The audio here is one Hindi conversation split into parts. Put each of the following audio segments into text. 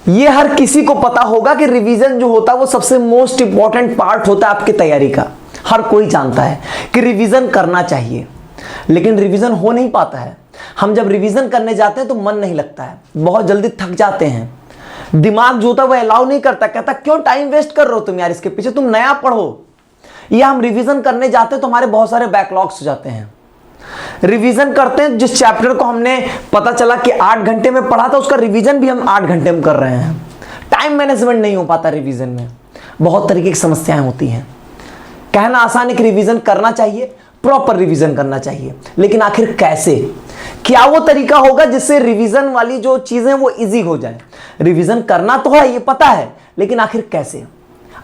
ये हर किसी को पता होगा कि रिवीजन जो होता है वो सबसे मोस्ट इंपॉर्टेंट पार्ट होता है आपकी तैयारी का। हर कोई जानता है कि रिवीजन करना चाहिए, लेकिन रिवीजन हो नहीं पाता है। हम जब रिवीजन करने जाते हैं तो मन नहीं लगता है, बहुत जल्दी थक जाते हैं, दिमाग जो होता है वो अलाउ नहीं करता, कहता क्यों टाइम वेस्ट कर रहे हो तुम यार, इसके पीछे तुम नया पढ़ो। या हम रिवीजन करने जाते हैं तो हमारे बहुत सारे बैकलॉग्स हो जाते हैं। रिवीजन करते हैं, जिस चैप्टर को हमने पता चला कि 8 घंटे में पढ़ा था उसका रिवीजन भी हम 8 घंटे में कर रहे हैं। टाइम मैनेजमेंट नहीं हो पाता रिवीजन में, बहुत तरीके की समस्याएं होती हैं। कहना आसान है कि रिवीजन करना चाहिए, प्रॉपर रिवीजन करना चाहिए, लेकिन आखिर कैसे, क्या वो तरीका होगा जिससे रिवीजन वाली जो चीजें वो इजी हो जाए। रिवीजन करना तो है, ये पता है, लेकिन आखिर कैसे।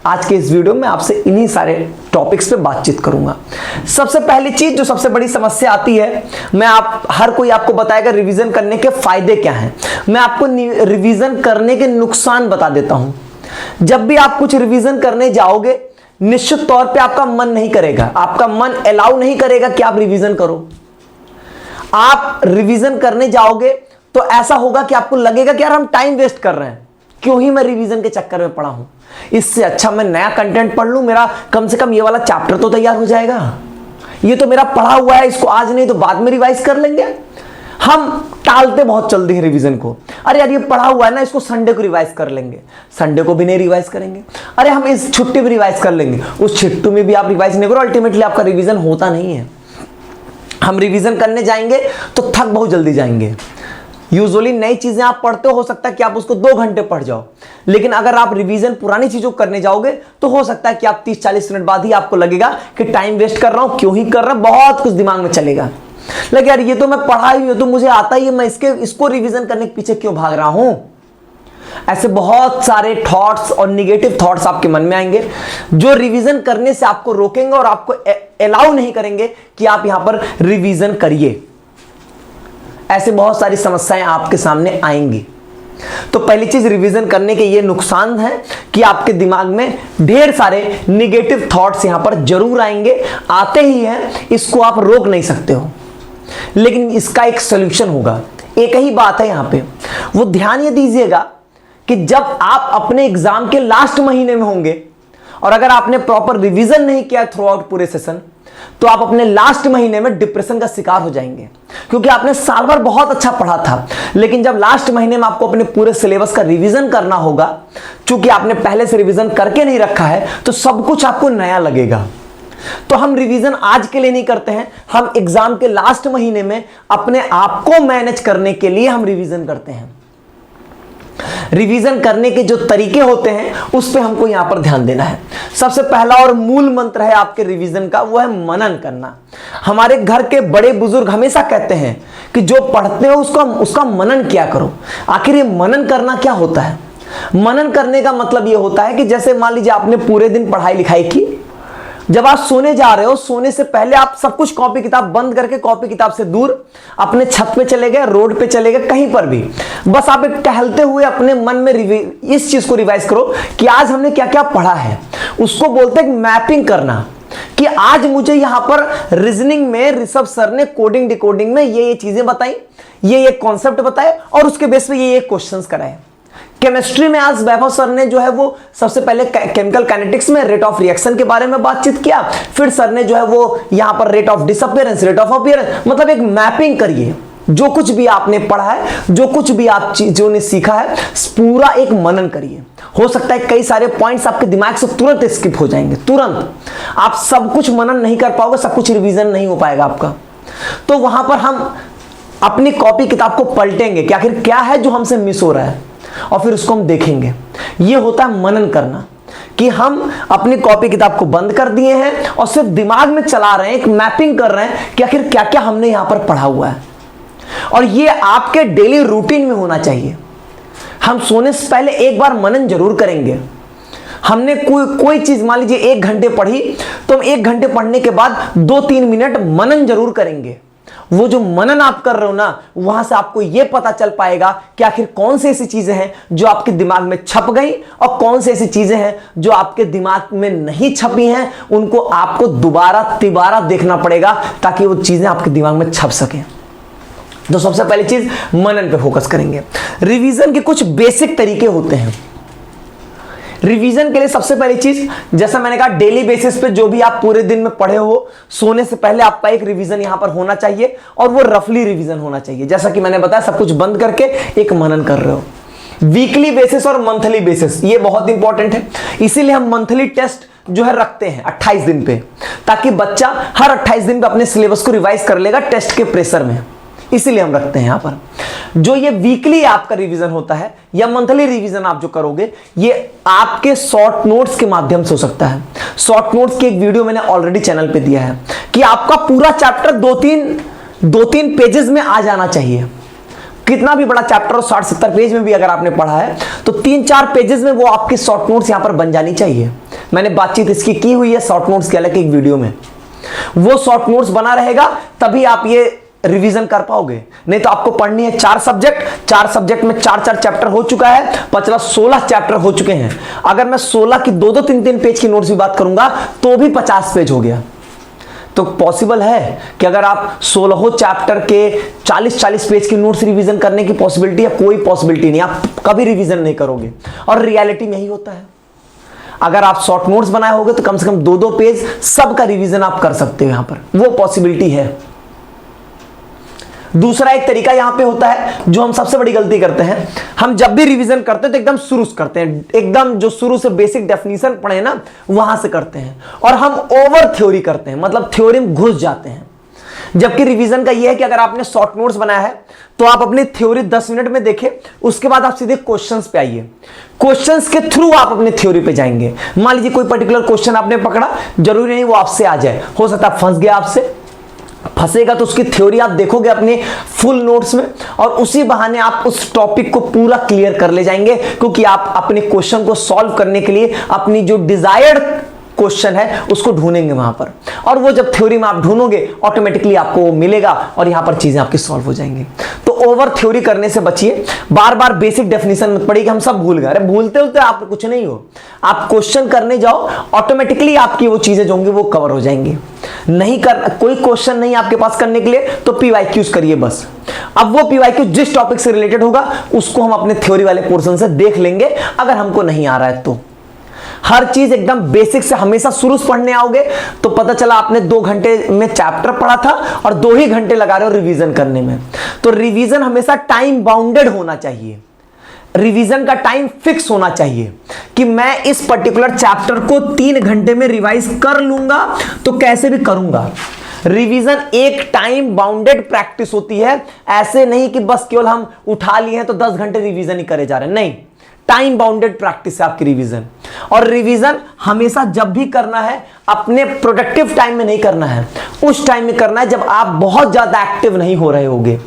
आज के इस वीडियो में आपसे इन्हीं सारे टॉपिक्स पे बातचीत करूंगा। सबसे पहली चीज जो सबसे बड़ी समस्या आती है, हर कोई आपको बताएगा रिवीजन करने के फायदे क्या हैं। मैं आपको रिवीजन करने के नुकसान बता देता हूं। जब भी आप कुछ रिवीजन करने जाओगे, निश्चित तौर पे आपका मन नहीं करेगा, आपका मन अलाउ नहीं करेगा कि आप रिवीजन करो। आप रिवीजन करने जाओगे तो ऐसा होगा कि आपको लगेगा कि यार हम टाइम वेस्ट कर रहे हैं, क्यों ही मैं रिवीजन के चक्कर में पड़ा हूं, इससे अच्छा मैं नया कंटेंट पढ़ लूं, मेरा कम से कम ये वाला चैप्टर तो तैयार हो जाएगा, ये तो मेरा पढ़ा हुआ है, इसको आज नहीं तो बाद में रिवाइज कर लेंगे। हम टालते बहुत जल्दी है रिवीजन को। अरे यार ये पढ़ा हुआ है ना, इसको संडे को रिवाइज कर लेंगे, संडे को भी नहीं रिवाइज करेंगे। अरे हम इस छुट्टी में रिवाइज कर लेंगे, उस छुट्टी में भी आप रिवाइज नहीं करो, अल्टीमेटली आपका रिवीजन होता नहीं है। हम रिवीजन करने जाएंगे तो थक बहुत जल्दी जाएंगे। यूजुअली नई चीजें आप पढ़ते हो सकता है कि आप उसको 2 घंटे पढ़ जाओ, लेकिन अगर आप रिवीजन पुरानी चीजों को करने जाओगे तो हो सकता है कि आप 30-40 मिनट बाद ही आपको लगेगा कि टाइम वेस्ट कर रहा हूं, क्यों ही कर रहा हूं, बहुत कुछ दिमाग में चलेगा। लेकिन यार ये तो मैं पढ़ा ही हूं, तो मुझे आता ही है, मैं इसको रिवीजन करने के पीछे क्यों भाग रहा हूं। ऐसे बहुत सारे थॉट्स और निगेटिव थॉट्स आपके मन में आएंगे जो रिवीजन करने से आपको रोकेंगे और आपको अलाउ नहीं करेंगे कि आप यहां पर रिवीजन करिए। ऐसे बहुत सारी समस्याएं आपके सामने आएंगी। तो पहली चीज, रिवीजन करने के ये नुकसान है कि आपके दिमाग में ढेर सारे निगेटिव थॉट्स यहां पर जरूर आएंगे, आते ही हैं, इसको आप रोक नहीं सकते हो। लेकिन इसका एक सॉल्यूशन होगा, एक ही बात है यहां पे, वो ध्यान ये दीजिएगा कि जब आप अपने एग्जाम के लास्ट महीने में होंगे और अगर आपने प्रॉपर रिवीजन नहीं किया थ्रू आउट पूरे सेशन, तो आप अपने लास्ट महीने में डिप्रेशन का शिकार हो जाएंगे, क्योंकि आपने साल भर बहुत अच्छा पढ़ा था, लेकिन जब लास्ट महीने में आपको अपने पूरे सिलेबस का रिवीजन करना होगा, चूंकि आपने पहले से रिवीजन करके नहीं रखा है, तो सब कुछ आपको नया लगेगा। तो हम रिवीजन आज के लिए नहीं करते हैं, हम एग्जाम के लास्ट महीने में अपने आप को मैनेज करने के लिए हम रिवीजन करते हैं। रिवीजन करने के जो तरीके होते हैं उस पे हमको यहां पर ध्यान देना है। सबसे पहला और मूल मंत्र है आपके रिवीजन का, वो है मनन करना। हमारे घर के बड़े बुजुर्ग हमेशा कहते हैं कि जो पढ़ते हो उसका मनन किया करो। आखिर ये मनन करना क्या होता है? मनन करने का मतलब ये होता है कि जैसे मान लीजिए आपने पूरे दिन पढ़ाई लिखाई की, जब आप सोने जा रहे हो, सोने से पहले आप सब कुछ कॉपी किताब बंद करके कॉपी किताब से दूर अपने छत पे चले गए, रोड पे चले गए, कहीं पर भी बस आप एक टहलते हुए अपने मन में इस चीज को रिवाइज करो कि आज हमने क्या क्या पढ़ा है। उसको बोलते हैं मैपिंग करना, कि आज मुझे यहां पर रीजनिंग में ऋषभ सर ने कोडिंग डिकोडिंग में ये चीजें बताई, ये कॉन्सेप्ट बताए और उसके बेस पे ये क्वेश्चंस कराए। केमिस्ट्री में आज वैभव सर ने जो है वो सबसे पहले केमिकल काइनेटिक्स में रेट ऑफ रिएक्शन के बारे में बातचीत किया, फिर सर ने जो है वो यहां पर rate of disappearance, rate of appearance, मतलब एक मैपिंग करिए। जो कुछ भी आपने पढ़ा है, जो कुछ भी आप चीजों ने सीखा है, पूरा एक मनन करिए। हो सकता है कई सारे पॉइंट्स आपके दिमाग से तुरंत स्किप हो जाएंगे, तुरंत आप सब कुछ मनन नहीं कर पाओगे, सब कुछ रिवीजन नहीं हो पाएगा आपका। तो वहां पर हम अपनी कॉपी किताब को पलटेंगे कि आखिर क्या है जो हमसे मिस हो रहा है, और फिर उसको हम देखेंगे। यह होता है मनन करना, कि हम अपनी कॉपी किताब को बंद कर दिए हैं और सिर्फ दिमाग में चला रहे हैं, एक मैपिंग कर रहे हैं कि आखिर क्या क्या हमने यहां पर पढ़ा हुआ है। और यह आपके डेली रूटीन में होना चाहिए। हम सोने से पहले एक बार मनन जरूर करेंगे। हमने कोई चीज मान लीजिए 1 घंटे पढ़ी, तो हम 1 घंटे पढ़ने के बाद 2-3 मिनट मनन जरूर करेंगे। वो जो मनन आप कर रहे हो ना, वहां से आपको यह पता चल पाएगा कि आखिर कौन सी ऐसी चीजें हैं जो आपके दिमाग में छप गई और कौन सी ऐसी चीजें हैं जो आपके दिमाग में नहीं छपी हैं। उनको आपको दोबारा तिबारा देखना पड़ेगा ताकि वो चीजें आपके दिमाग में छप सके। तो सबसे पहली चीज मनन पे फोकस करेंगे। रिवीजन के कुछ बेसिक तरीके होते हैं। रिवीजन के लिए सबसे पहली चीज, जैसा मैंने कहा, डेली बेसिस पे जो भी आप पूरे दिन में पढ़े हो, सोने से पहले आपका एक रिवीजन यहां पर होना चाहिए, और वो रफली रिवीजन होना चाहिए। जैसा कि मैंने बताया, सब कुछ बंद करके एक मनन कर रहे हो। वीकली बेसिस और मंथली बेसिस, ये बहुत इंपॉर्टेंट है। इसीलिए हम मंथली टेस्ट जो है रखते हैं 28 दिन पे, ताकि बच्चा हर 28 दिन पे अपने सिलेबस को रिवाइज कर लेगा टेस्ट के प्रेशर में। इसीलिए हम रखते हैं यहां पर। जो ये वीकली आपका रिवीजन होता है या मंथली रिवीजन आप जो करोगे, ये आपके शॉर्ट नोट्स के माध्यम से हो सकता है। शॉर्ट नोट्स की एक वीडियो मैंने ऑलरेडी चैनल पे दिया है कि आपका पूरा चैप्टर दो तीन पेजेस में आ जाना चाहिए। कितना भी बड़ा चैप्टर हो, 60-70 पेज में भी अगर आपने पढ़ा है, तो 3-4 पेजेस में वो आपके शॉर्ट नोट्स यहां पर बन जानी चाहिए। मैंने बातचीत इसकी की हुई है शॉर्ट नोट्स के अलग एक वीडियो में। वो शॉर्ट नोट्स बना रहेगा तभी आप ये रिवीजन कर पाओगे। नहीं तो आपको पढ़नी है 4 सब्जेक्ट में 4-4 चैप्टर हो चुका है, पचला 16 चैप्टर हो चुके हैं। अगर मैं 16 की 2-2, 3-3 पेज की नोट्स की बात करूंगा तो भी 50 पेज हो गया। तो पॉसिबल है कि अगर आप 16 चैप्टर के 40-40 पेज की नोट्स रिवीजन करने की पॉसिबिलिटी है? कोई पॉसिबिलिटी नहीं, आप कभी रिवीजन नहीं करोगे। और रियलिटी में यही होता है। अगर आप शॉर्ट नोट्स बनाए होगे तो कम से कम 2-2 पेज सबका रिवीजन आप कर सकते हो, यहां पर वो पॉसिबिलिटी है। दूसरा एक तरीका यहां पे होता है जो हम सबसे बड़ी गलती करते हैं, हम जब भी रिवीजन करते हैं तो एकदम शुरू से करते हैं, एकदम जो शुरू से बेसिक डेफिनेशन पढ़े ना वहां से करते हैं, और हम ओवर थ्योरी करते हैं, मतलब थ्योरी में घुस जाते हैं। जबकि रिवीजन का यह है कि अगर आपने शॉर्ट नोट्स बनाया है तो आप अपनी थ्योरी 10 मिनट में देखें, उसके बाद आप सीधे क्वेश्चंस पे आइए। क्वेश्चंस के थ्रू आप अपने थ्योरी पे जाएंगे। मान लीजिए कोई पर्टिकुलर क्वेश्चन आपने पकड़ा, जरूरी नहीं वो आपसे आ जाए, हो सकता है फंस गया, आपसे फंसेगा तो उसकी थ्योरी आप देखोगे अपने फुल नोट्स में, और उसी बहाने आप उस टॉपिक को पूरा क्लियर कर ले जाएंगे, क्योंकि आप अपने क्वेश्चन को सॉल्व करने के लिए अपनी जो डिजायर्ड क्वेश्चन है उसको ढूंढेंगे वहां पर, और वो जब थ्योरी में आप ढूंढोगे ऑटोमेटिकली आपको वो मिलेगा और यहां पर चीजें आपकी सॉल्व हो जाएंगी। तो ओवर थ्योरी करने से बचिए। बार बार बेसिक डेफिनेशन मत पढ़िए कि हम सब भूल गए। अरे भूलते होते आप कुछ नहीं हो, आप क्वेश्चन करने जाओ, ऑटोमेटिकली आपकी वो चीजें जो होंगी वो कवर हो जाएंगी। नहीं कर, कोई क्वेश्चन नहीं आपके पास करने के लिए तो पीवाईक्यूज करिए बस। अब वो पीवाईक्यू जिस टॉपिक से रिलेटेड होगा उसको हम अपने थ्योरी वाले पोर्शन से देख लेंगे, अगर हमको नहीं आ रहा है तो। हर चीज एकदम बेसिक से हमेशा शुरू से पढ़ने आओगे तो पता चला आपने 2 घंटे में चैप्टर पढ़ा था और 2 ही घंटे लगा रहे हो रिवीजन करने में। तो रिवीजन हमेशा टाइम बाउंडेड होना चाहिए। रिवीजन का टाइम फिक्स होना चाहिए कि मैं इस पर्टिकुलर चैप्टर को 3 घंटे में रिवाइज कर लूंगा तो कैसे भी करूंगा। रिवीजन एक टाइम बाउंडेड प्रैक्टिस होती है, ऐसे नहीं कि बस केवल हम उठा लिए हैं तो 10 घंटे रिवीजन ही करे जा रहे हैं, नहीं। टाइम बाउंडेड प्रैक्टिस है आपकी रिवीजन। और रिवीजन हमेशा जब भी करना है अपने प्रोडक्टिव टाइम में नहीं करना है, उस टाइम में करना है जब आप बहुत ज्यादा एक्टिव नहीं हो रहे होगे।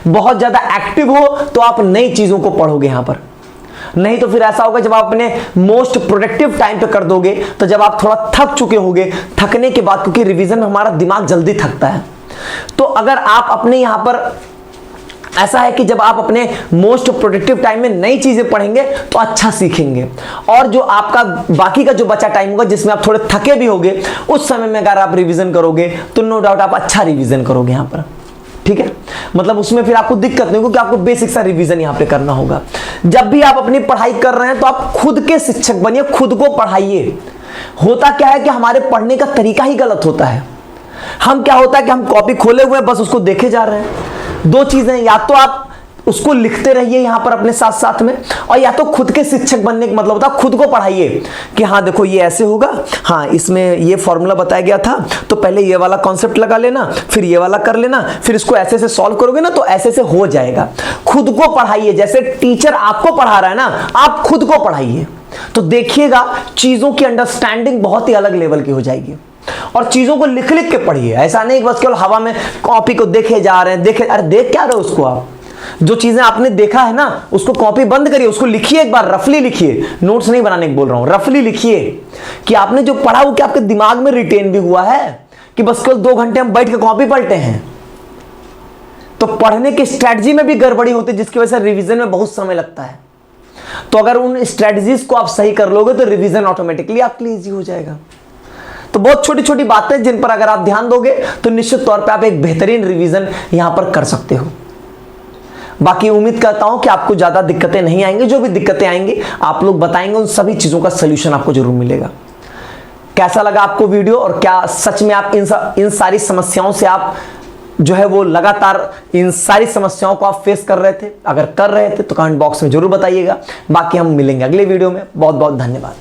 बहुत ज्यादा एक्टिव हो तो आप नई चीजों को पढ़ोगे यहां पर, नहीं तो फिर ऐसा होगा जब आप अपने मोस्ट प्रोडक्टिव टाइम पे कर दोगे तो जब आप थोड़ा थक चुके होगे, थकने के बाद, क्योंकि रिवीजन में हमारा दिमाग जल्दी थकता है, तो अगर आप अपने यहां पर ऐसा है कि जब आप अपने मोस्ट प्रोडक्टिव टाइम में नई चीजें पढ़ेंगे तो अच्छा सीखेंगे, और जो आपका बाकी का जो बचा टाइम होगा जिसमें आप थोड़े थके भी होगे, उस समय में अगर आप रिवीजन करोगे तो नो डाउट आप अच्छा रिवीजन करोगे यहां पर। ठीक है, मतलब उसमें फिर आपको दिक्कत नहीं, क्योंकि आपको बेसिक सा रिवीजन यहां पे करना होगा। जब भी आप अपनी पढ़ाई कर रहे हैं तो आप खुद के शिक्षक बनिए, खुद को पढ़ाइए। होता क्या है कि हमारे पढ़ने का तरीका ही गलत होता है। हम क्या होता है कि हम कॉपी खोले हुए बस उसको देखे जा रहे हैं। 2 चीजें, या तो आप उसको लिखते रहिए यहां पर अपने साथ साथ में, और या तो खुद के शिक्षक बनने का मतलब होता है खुद को पढ़ाइए कि हाँ देखो ये ऐसे होगा, हाँ इसमें ये फॉर्मूला बताया गया था तो पहले ये वाला कॉन्सेप्ट लगा लेना, फिर ये वाला कर लेना, फिर इसको ऐसे से सॉल्व करोगे ना तो ऐसे से हो जाएगा। खुद को पढ़ाइए, जैसे टीचर आपको पढ़ा रहा है ना, आप खुद को पढ़ाइए, तो देखिएगा चीजों की अंडरस्टैंडिंग बहुत ही अलग लेवल की हो जाएगी। और चीजों को लिख लिख के पढ़िए, ऐसा नहीं बस केवल हवा में कॉपी को देखे जा रहे हैं। अरे देख क्या रहे हो उसको, आप जो चीजें आपने देखा है ना उसको कॉपी बंद करिए, उसको लिखिए, एक बार रफली लिखिए, नोट्स नहीं बनाने को बोल रहा हूं, रफली लिखिए कि आपने जो पढ़ा वो क्या आपके दिमाग में रिटेन भी हुआ है, कि बस केवल 2 घंटे हम बैठ के कॉपी पलटे हैं। तो पढ़ने की स्ट्रेटजी में भी गड़बड़ी होती है जिसकी वजह से रिवीजन में बहुत समय लगता है। तो अगर उन स्ट्रेटजीज को आप सही कर लोगे तो रिवीजन ऑटोमेटिकली आपके लिए इजी हो जाएगा। तो बहुत छोटी छोटी बातें जिन पर अगर आप ध्यान दोगे तो निश्चित तौर पे आप एक बेहतरीन रिवीजन यहां पर कर सकते हो। बाकी उम्मीद करता हूं कि आपको ज्यादा दिक्कतें नहीं आएंगी, जो भी दिक्कतें आएंगी आप लोग बताएंगे, उन सभी चीजों का सलूशन आपको जरूर मिलेगा। कैसा लगा आपको वीडियो, और क्या सच में आप इन सारी समस्याओं से आप जो है वो लगातार इन सारी समस्याओं को आप फेस कर रहे थे? अगर कर रहे थे तो कमेंट बॉक्स में जरूर बताइएगा। बाकी हम मिलेंगे अगले वीडियो में। बहुत बहुत धन्यवाद।